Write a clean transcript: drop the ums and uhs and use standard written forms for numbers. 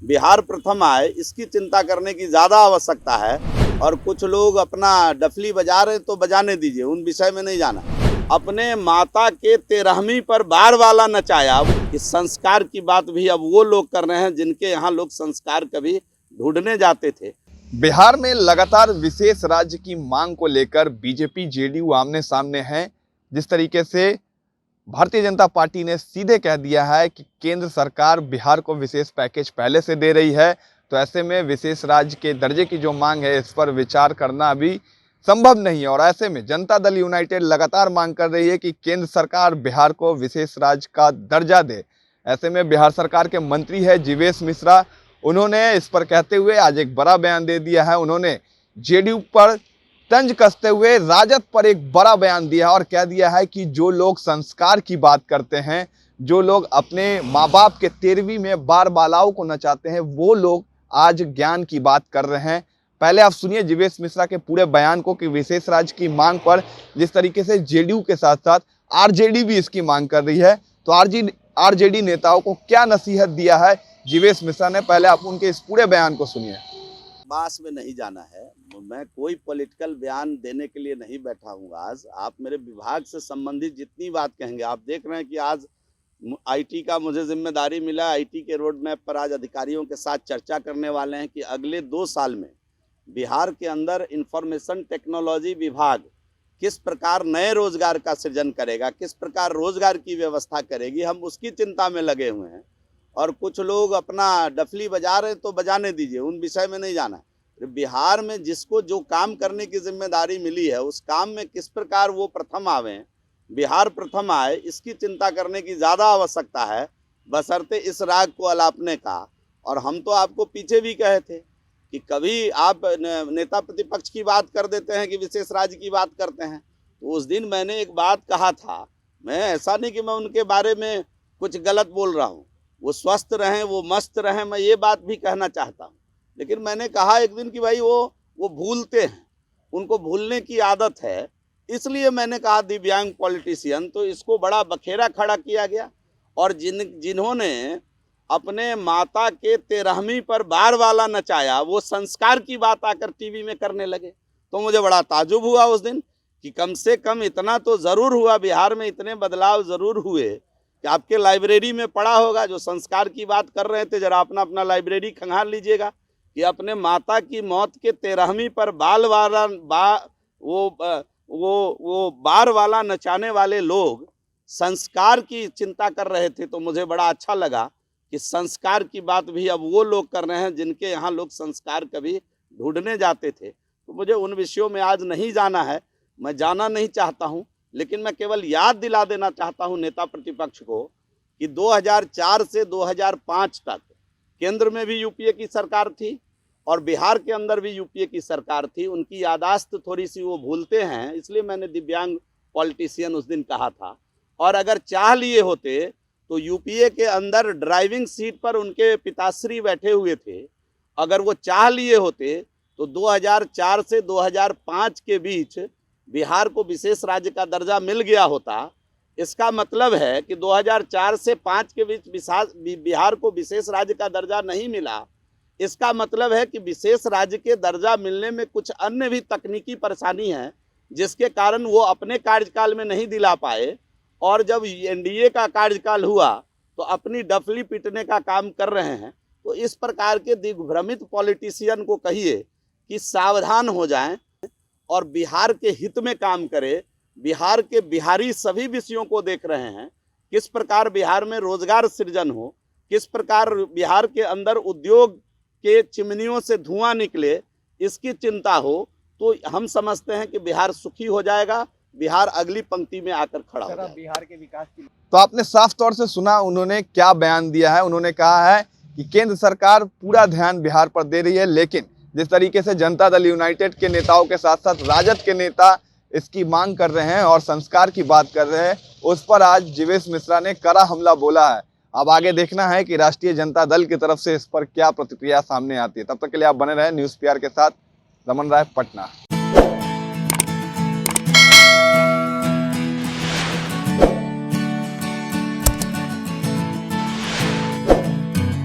बिहार प्रथम आए इसकी चिंता करने की ज़्यादा आवश्यकता है। और कुछ लोग अपना डफली बजा रहे तो बजाने दीजिए, उन विषय में नहीं जाना। अपने माता के 13वीं पर बार वाला नचाया। इस संस्कार की बात भी अब वो लोग कर रहे हैं जिनके यहाँ लोग संस्कार कभी ढूंढने जाते थे। बिहार में लगातार विशेष राज्य की मांग को लेकर बीजेपी जेडीयू आमने सामने हैं। जिस तरीके से भारतीय जनता पार्टी ने सीधे कह दिया है कि केंद्र सरकार बिहार को विशेष पैकेज पहले से दे रही है, तो ऐसे में विशेष राज्य के दर्जे की जो मांग है इस पर विचार करना अभी संभव नहीं है। और ऐसे में जनता दल यूनाइटेड लगातार मांग कर रही है कि केंद्र सरकार बिहार को विशेष राज्य का दर्जा दे। ऐसे में बिहार सरकार के मंत्री है जीवेश मिश्रा, उन्होंने इस पर कहते हुए आज एक बड़ा बयान दे दिया है। उन्होंने जेडीयू पर तंज कसते हुए राजद पर एक बड़ा बयान दिया और कह दिया है कि जो लोग संस्कार की बात करते हैं, जो लोग अपने माँ बाप के 13वीं में बार बालाओं को नचाते हैं, वो लोग आज ज्ञान की बात कर रहे हैं। पहले आप सुनिए जीवेश मिश्रा के पूरे बयान को कि विशेष राज्य की मांग पर जिस तरीके से जेडीयू के साथ साथ आरजेडी भी इसकी मांग कर रही है, तो आरजेडी नेताओं को क्या नसीहत दिया है जीवेश मिश्रा ने, पहले आप उनके इस पूरे बयान को सुनिए। बास में नहीं जाना है, मैं कोई पॉलिटिकल बयान देने के लिए नहीं बैठा हूँ। आज आप मेरे विभाग से संबंधित जितनी बात कहेंगे, आप देख रहे हैं कि आज आईटी का मुझे जिम्मेदारी मिला। आईटी के रोड मैप पर आज अधिकारियों के साथ चर्चा करने वाले हैं कि अगले 2 साल में बिहार के अंदर इंफॉर्मेशन टेक्नोलॉजी विभाग किस प्रकार नए रोजगार का सृजन करेगा, किस प्रकार रोजगार की व्यवस्था करेगी, हम उसकी चिंता में लगे हुए हैं। और कुछ लोग अपना डफली बजा रहे तो बजाने दीजिए, उन विषय में नहीं जाना। बिहार में जिसको जो काम करने की जिम्मेदारी मिली है उस काम में किस प्रकार वो प्रथम आवे, बिहार प्रथम आए, इसकी चिंता करने की ज़्यादा आवश्यकता है, बशर्ते इस राग को अलापने का। और हम तो आपको पीछे भी कहे थे कि कभी आप नेता प्रतिपक्ष की बात कर देते हैं कि विशेष राज्य की बात करते हैं। तो उस दिन मैंने एक बात कहा था, मैं ऐसा नहीं कि मैं उनके बारे में कुछ गलत बोल रहा हूँ, वो स्वस्थ रहें, वो मस्त रहें, मैं ये बात भी कहना चाहता हूँ। लेकिन मैंने कहा एक दिन कि भाई वो भूलते हैं, उनको भूलने की आदत है, इसलिए मैंने कहा दिव्यांग पॉलिटिशियन। तो इसको बड़ा बखेरा खड़ा किया गया। और जिन्होंने अपने माता के 13वीं पर बार वाला नचाया, वो संस्कार की बात आकर टीवी में करने लगे। तो मुझे बड़ा ताजुब हुआ उस दिन कि कम से कम इतना तो ज़रूर हुआ, बिहार में इतने बदलाव ज़रूर हुए कि आपके लाइब्रेरी में पढ़ा होगा। जो संस्कार की बात कर रहे थे, जरा अपना लाइब्रेरी खंगाल लीजिएगा कि अपने माता की मौत के 13वीं पर वो बार वाला नचाने वाले लोग संस्कार की चिंता कर रहे थे। तो मुझे बड़ा अच्छा लगा कि संस्कार की बात भी अब वो लोग कर रहे हैं जिनके यहाँ लोग संस्कार कभी ढूंढने जाते थे। तो मुझे उन विषयों में आज नहीं जाना है, मैं जाना नहीं चाहता हूँ। लेकिन मैं केवल याद दिला देना चाहता हूं नेता प्रतिपक्ष को कि 2004 से 2005 तक केंद्र में भी यूपीए की सरकार थी और बिहार के अंदर भी यूपीए की सरकार थी। उनकी यादाश्त थोड़ी सी वो भूलते हैं, इसलिए मैंने दिव्यांग पॉलिटिशियन उस दिन कहा था। और अगर चाह लिए होते तो यूपीए के अंदर ड्राइविंग सीट पर उनके पिताश्री बैठे हुए थे। अगर वो चाह लिए होते तो 2004 से 2005 के बीच बिहार को विशेष राज्य का दर्जा मिल गया होता। इसका मतलब है कि 2004 से 5 के बीच बिहार को विशेष राज्य का दर्जा नहीं मिला। इसका मतलब है कि विशेष राज्य के दर्जा मिलने में कुछ अन्य भी तकनीकी परेशानी है, जिसके कारण वो अपने कार्यकाल में नहीं दिला पाए। और जब एनडीए का कार्यकाल हुआ तो अपनी डफली पीटने का काम कर रहे हैं। तो इस प्रकार के दिग्भ्रमित पॉलिटिशियन को कहिए कि सावधान हो जाएं और बिहार के हित में काम करे। बिहार के बिहारी सभी विषयों को देख रहे हैं, किस प्रकार बिहार में रोजगार सृजन हो, किस प्रकार बिहार के अंदर उद्योग के चिमनियों से धुआं निकले, इसकी चिंता हो। तो हम समझते हैं कि बिहार सुखी हो जाएगा, बिहार अगली पंक्ति में आकर खड़ा हो जाएगा। बिहार के विकास की तो आपने साफ तौर से सुना उन्होंने क्या बयान दिया है। उन्होंने कहा है कि केंद्र सरकार पूरा ध्यान बिहार पर दे रही है, लेकिन जिस तरीके से जनता दल यूनाइटेड के नेताओं के साथ साथ राजद के नेता इसकी मांग कर रहे हैं और संस्कार की बात कर रहे हैं, उस पर आज जीवेश मिश्रा ने कड़ा हमला बोला है। अब आगे देखना है कि राष्ट्रीय जनता दल की तरफ से इस पर क्या प्रतिक्रिया सामने आती है। तब तक के लिए आप बने रहे न्यूज़ पीआर के साथ। रमन राय, पटना।